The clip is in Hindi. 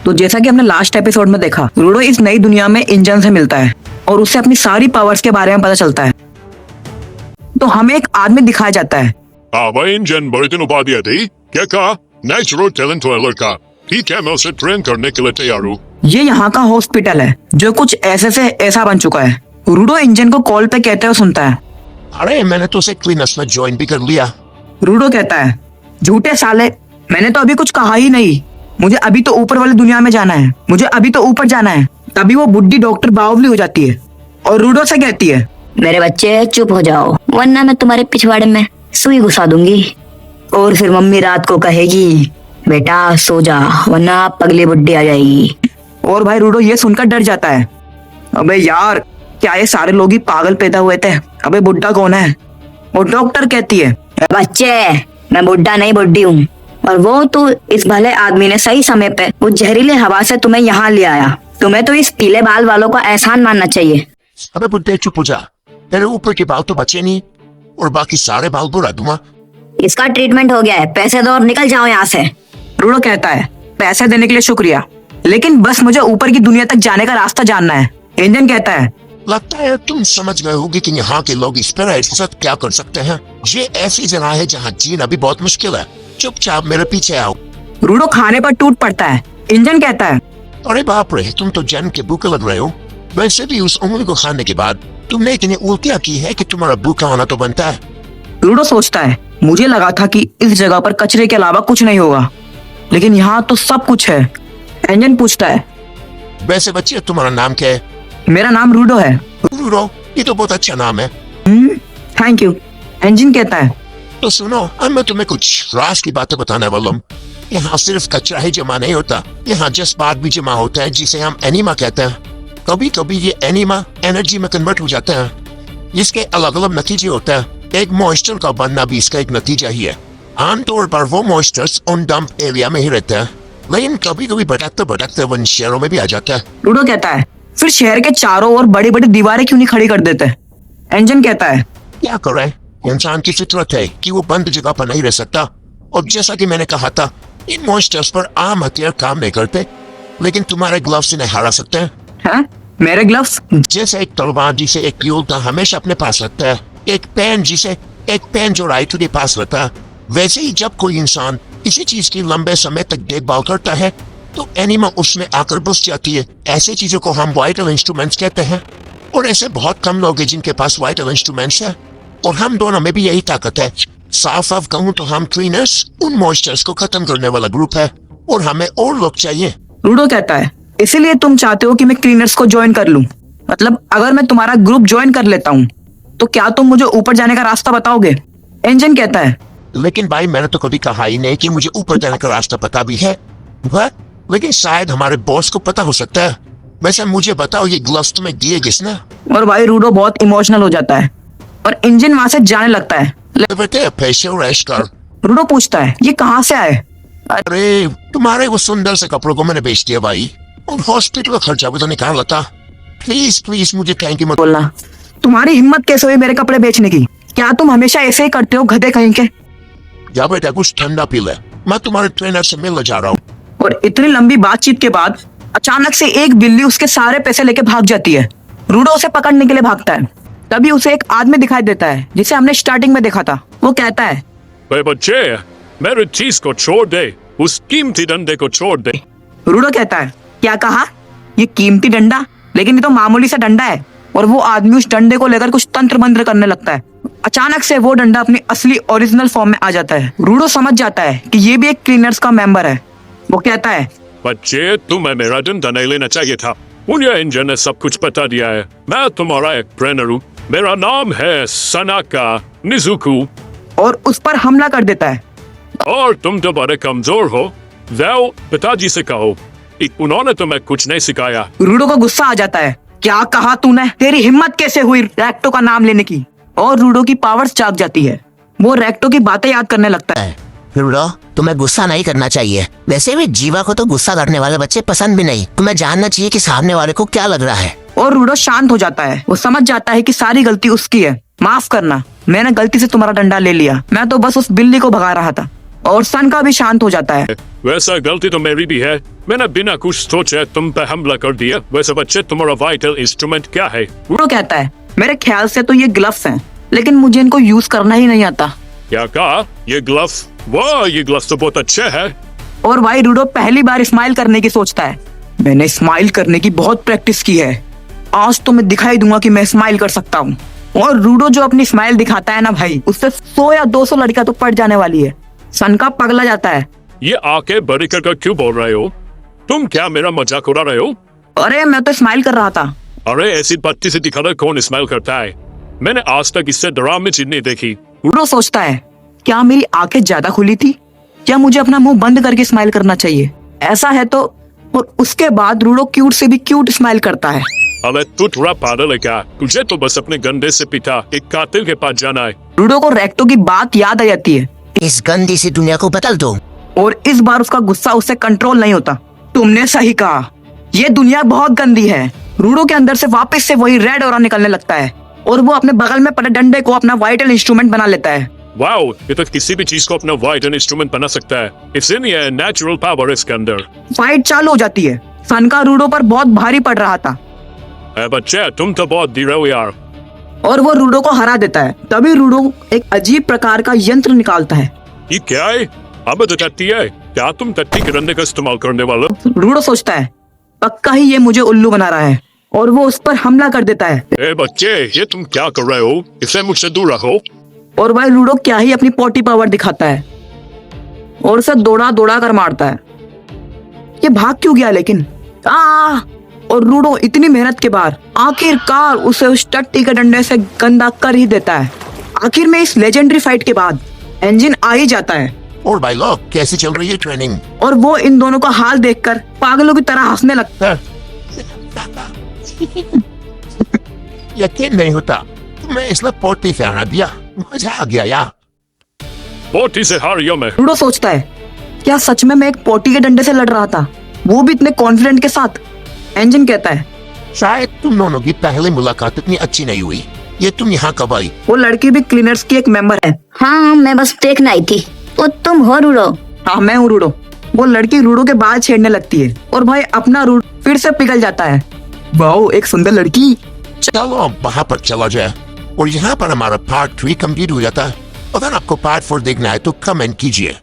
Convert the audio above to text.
तो जैसा कि हमने लास्ट एपिसोड में देखा, रूडो इस नई दुनिया में इंजन से मिलता है और उससे अपनी सारी पावर्स के बारे में पता चलता है। तो हमें एक आदमी दिखाया जाता है। भाई इंजन बड़े दिन बाद दिया थी, क्या कहा? नेचुरल टैलेंट है लड़का, ठीक है मैं उसे ट्रेन करने के लिए तैयार हूँ। ये यहाँ का हॉस्पिटल है जो कुछ ऐसे से ऐसा बन चुका है। रूडो इंजन को कॉल पे कहते हुए सुनता है, अरे मैंने तो उसे क्लीनर्स में ज्वाइन भी कर लिया। रूडो कहता है, झूठे साले, मैंने तो अभी कुछ कहा ही नहीं। मुझे अभी तो ऊपर वाली दुनिया में जाना है, मुझे अभी तो ऊपर जाना है। तभी वो बुड्ढी डॉक्टर बावली हो जाती है और रूडो से कहती है, मेरे बच्चे चुप हो जाओ वरना मैं तुम्हारे पिछवाड़े में सुई घुसा दूंगी। और फिर मम्मी रात को कहेगी, बेटा सो जा वरना पगली बुड्ढी आ जाएगी। और भाई रूडो ये सुनकर डर जाता है। अबे यार, क्या ये सारे लोग ही पागल पैदा हुए थे? अबे बुड्ढा कौन है? और डॉक्टर कहती है, बच्चे मैं बुड्ढा नहीं बुड्ढी हूँ, और वो तो इस भले आदमी ने सही समय पे वो जहरीले हवा से तुम्हें यहाँ ले आया। तुम्हें तो इस पीले बाल वालों का एहसान मानना चाहिए। अबे बुड्ढे चुप हो जा, तेरे ऊपर के बाल तो बचे नहीं और बाकी सारे बाल बुरा दूंगा। इसका ट्रीटमेंट हो गया है, पैसे दो और निकल जाओ यहाँ से। रूडो कहता है, पैसे देने के लिए शुक्रिया, लेकिन बस मुझे ऊपर की दुनिया तक जाने का रास्ता जानना है। इंजन कहता है, लगता है तुम समझ गए होगे कि यहाँ के लोग इस पर के साथ क्या कर सकते हैं। ये ऐसी जगह है जहाँ जीना भी बहुत मुश्किल है। चुपचाप मेरे पीछे आओ। रूडो खाने पर टूट पड़ता है। इंजन कहता है, अरे बाप रे, तुम तो जन्म के भूखे लग रहे हो। वैसे भी उस उंगली को खाने के बाद तुमने इतनी उल्टियाँ की है कि तुम्हारा भूखा होना तो बनता है। रूडो सोचता है, मुझे लगा था कि इस जगह पर कचरे के अलावा कुछ नहीं होगा, लेकिन यहाँ तो सब कुछ है। इंजन पूछता है, वैसे बच्चे तुम्हारा नाम क्या है? मेरा नाम रूडो है। रूडो, ये तो बहुत अच्छा नाम है। Thank you. इंजन कहता है, तो सुनो, अब मैं तुम्हें कुछ राज की बातें बताने वाला हूँ। यहाँ सिर्फ कचरा ही जमा नहीं होता, यहाँ जज्बात भी जमा होता है जिसे हम एनिमा कहते हैं। कभी कभी ये एनिमा एनर्जी में कन्वर्ट हो जाता है। इसके अलग अलग नतीजे होते हैं। एक मॉइस्चर का बनना भी इसका एक नतीजा ही है। आमतौर पर वो मॉइस्चर्स उन डंप एरिया में ही रहते हैं, लेकिन कभी कभी भटकते भटकते वन शहरों में भी आ जाता है। रूडो कहता है, फिर शहर के चारों ओर बड़ी बड़ी दीवारें क्यों नहीं खड़ी कर देते? इंजन कहता है, क्या करें, इंसान की फितरत है कि वो बंद जगह पर नहीं रह सकता। और जैसा कि मैंने कहा था, इन मॉइस्चर्स पर आम हथियार काम नहीं करते, लेकिन तुम्हारे ग्लव्स इन्हें हरा सकते हैं। हाँ? मेरे ग्लव्स? जैसे एक तलवार जिसे एक योद्धा हमेशा अपने पास रखता है, एक पेन जो राइफल के पास रहता है, वैसे ही जब कोई इंसान किसी चीज की लंबे समय तक देखभाल करता है तो एनिमा उसमें आकर बस जाती है। ऐसे चीजों को हम वाइटल इंस्ट्रूमेंट्स कहते हैं, और ऐसे बहुत कम लोग हैं जिनके पास वाइटल इंस्ट्रूमेंट्स है, और हम दोनों में भी यही ताकत है। साफ साफ कहूँ तो हम क्लीनर्स उन मॉइस्चर्स को खत्म करने वाला ग्रुप है, और हमें और लोग चाहिए। रूडो कहता है, इसीलिए तुम चाहते हो कि मैं क्लीनर्स को ज्वाइन कर लूं? मतलब अगर मैं तुम्हारा ग्रुप ज्वाइन कर लेता हूँ तो क्या तुम मुझे ऊपर जाने का रास्ता बताओगे? इंजन कहता है, लेकिन भाई मैंने तो कभी कहा ही नहीं कि मुझे ऊपर जाने का रास्ता पता भी है। वह लेकिन शायद हमारे बॉस को पता हो सकता है। वैसे मुझे बताओ, ये ग्लव्स तुम्हें दिए किसने? और भाई रूडो बहुत इमोशनल हो जाता है और इंजन वहां से जाने लगता है। बेटे पैसे और ऐश कर। रूडो पूछता है, ये कहाँ से आए? अरे तुम्हारे वो सुंदर से कपड़ों को मैंने बेच दिया भाई, और हॉस्पिटल का खर्चा भी तो निकाल था। प्लीज प्लीज मुझे थैंक यू मत बोलना। तुम्हारी हिम्मत कैसे हुई मेरे कपड़े बेचने की? क्या तुम हमेशा ऐसे ही करते हो, गधे कहीं के? जा बेटा कुछ ठंडा पी ले, मैं तुम्हारे ट्रेनर से मिलने जा रहा हूँ। और इतनी लंबी बातचीत के बाद अचानक से एक बिल्ली उसके सारे पैसे लेके भाग जाती है। रूडो उसे पकड़ने के लिए भागता है। तभी उसे एक आदमी दिखाई देता है जिसे हमने स्टार्टिंग में देखा था। वो कहता है, बच्चे मेरे चीज को छोड़ दे, उस कीमती डंडे को छोड़ दे। रूडो कहता है, क्या कहा? ये कीमती डंडा? लेकिन ये तो मामूली सा डंडा है। और वो आदमी उस डंडे को लेकर कुछ तंत्र मंत्र करने लगता है। अचानक से वो डंडा अपनी असली ओरिजिनल फॉर्म में आ जाता है। रूडो समझ जाता है कि ये भी एक क्लीनर्स का मेंबर है। वो कहता है, बच्चे तुम्हें मेरा डंडा नहीं लेना चाहिए था, मुझे इंजन ने सब कुछ बता दिया है। मैं तुम्हारा एक ट्रेनर हूँ, मेरा नाम है सनाका निजुकू। और उस पर हमला कर देता है। और तुम तो बड़े कमजोर हो, जाओ पिताजी से कहो, उन्होंने तुम्हें कुछ नहीं सिखाया। रूडो को गुस्सा आ जाता है, क्या कहा तूने? तेरी हिम्मत कैसे हुई रैक्टो का नाम लेने की? और रूडो की पावर्स जाग जाती है। वो रैक्टो की बातें याद करने लगता है। रूडो, तुम्हें गुस्सा नहीं करना चाहिए। वैसे भी जीवा को तो गुस्सा करने वाले बच्चे पसंद भी नहीं। तुम्हें जानना चाहिए कि सामने वाले को क्या लग रहा है। और रूडो शांत हो जाता है। वो समझ जाता है कि सारी गलती उसकी है। माफ करना, मैंने गलती से तुम्हारा डंडा ले लिया, मैं तो बस उस बिल्ली को भगा रहा था। और सन का भी शांत हो जाता है। वैसा गलती तो मेरी भी है, मैंने बिना कुछ सोचे तुम पे हमला कर दिया। वैसे बच्चे तुम्हारा वाइटल इंस्ट्रूमेंट क्या है? रूडो कहता है मेरे ख्याल से तो ये ग्लव्स हैं, लेकिन मुझे इनको यूज करना ही नहीं आता। क्या कहा? ये ग्लव्स? वाह, ये ग्लव्स तो बहुत अच्छे हैं। और भाई रूडो पहली बार स्माइल करने की सोचता है। मैंने स्माइल करने की बहुत प्रैक्टिस की है, आज तो मैं दिखाई दूंगा कि मैं स्माइल कर सकता हूँ। और रूडो जो अपनी स्माइल दिखाता है ना भाई, उससे 100 या 200 लड़कियां तो पड़ जाने वाली है। सन का पगला जाता है। ये आंखें बड़ी कर क्यों बोल रहे हो? तुम क्या मेरा मजाक उड़ा रहे हो? अरे मैं तो स्माइल कर रहा था। अरे ऐसी पत्ती से दिखाकर कौन स्माइल करता है? मैंने आज तक इससे डरावनी चीज नहीं देखी। रूडो सोचता है क्या मेरी आंखें ज्यादा खुली थी, क्या मुझे अपना मुंह बंद करके स्माइल करना चाहिए? ऐसा है तो। और उसके बाद रूडो क्यूट से भी क्यूट स्माइल करता है। अबे तू थोड़ा पागल है क्या? तुझे तो बस अपने गंदे से पिता एक कातिल के पास जाना है। रूडो को रेक्टो की बात याद आ जाती है इस गंदी सी दुनिया को बदल दो। और इस बार उसका गुस्सा उससे कंट्रोल नहीं होता। तुमने सही कहा, ये दुनिया बहुत गंदी है। रूडो के अंदर से वापस से वही रेड ऑरा निकलने लगता है और वो अपने बगल में पड़े डंडे को अपना वाइटल इंस्ट्रूमेंट बना लेता है। वाओ, ये तो किसी भी चीज को अपना वाइटल इंस्ट्रूमेंट बना सकता है। इसलिए नेचुरल पावर है इसके अंदर। फाइट चालू हो जाती है। सन का रूडो पर बहुत भारी पड़ रहा था बच्चे तुम तो बहुत धीरे हो यार। और वो रूडो को हरा देता है। तभी रूडो एक अजीब प्रकार का यंत्र निकालता है। ये क्या है? अब तो टट्टी है। क्या तुम टट्टी के डंडे का इस्तेमाल करने वाले हो? रूडो सोचता है पक्का ही ये मुझे उल्लू बना रहा है और वो उस पर हमला कर देता है। ए बच्चे, ये तुम क्या कर रहे हो? इसे मुझसे दूर रखो। और भाई रूडो क्या ही अपनी पोटी पावर दिखाता है और उसे दौड़ा दौड़ा कर मारता है। ये भाग क्यों गया लेकिन? और रूडो इतनी मेहनत के बाद आखिरकार उसे उस टट्टी के डंडे से गंदा कर ही देता है। आखिर में इस लेजेंडरी फाइट के बाद इंजन आ ही जाता है और भाई लोग कैसे चल रही है ट्रेनिंग? और वो इन दोनों का हाल देखकर पागलों की तरह हंसने लगता है। यकीन नहीं होता मैं इसलिए पोटी से हरा दिया। मजा आ गया यार। पोटी से हार गया मैं। रूडो सोचता है क्या सच में मैं एक पोटी के डंडे से लड़ रहा था, वो भी इतने कॉन्फिडेंट के साथ? इंजन कहता है शायद तुम दोनों की पहली मुलाकात इतनी अच्छी नहीं हुई। ये तुम यहाँ कब आई? वो लड़की भी क्लीनर्स की एक मेंबर है। हाँ मैं बस देखना आई थी। तो तुम हो रूडो? हाँ मैं हूँ रूडो। वो लड़की रूडो के बाल छेड़ने लगती है और भाई अपना रूड फिर से पिघल जाता है। वाओ, एक सुंदर लड़की। चलो वहाँ पर चला जाए और यहाँ पर हमारा पार्ट 3 कंप्लीट हो जाता है। अगर आपको पार्ट 4 देखना है तो कमेंट कीजिए।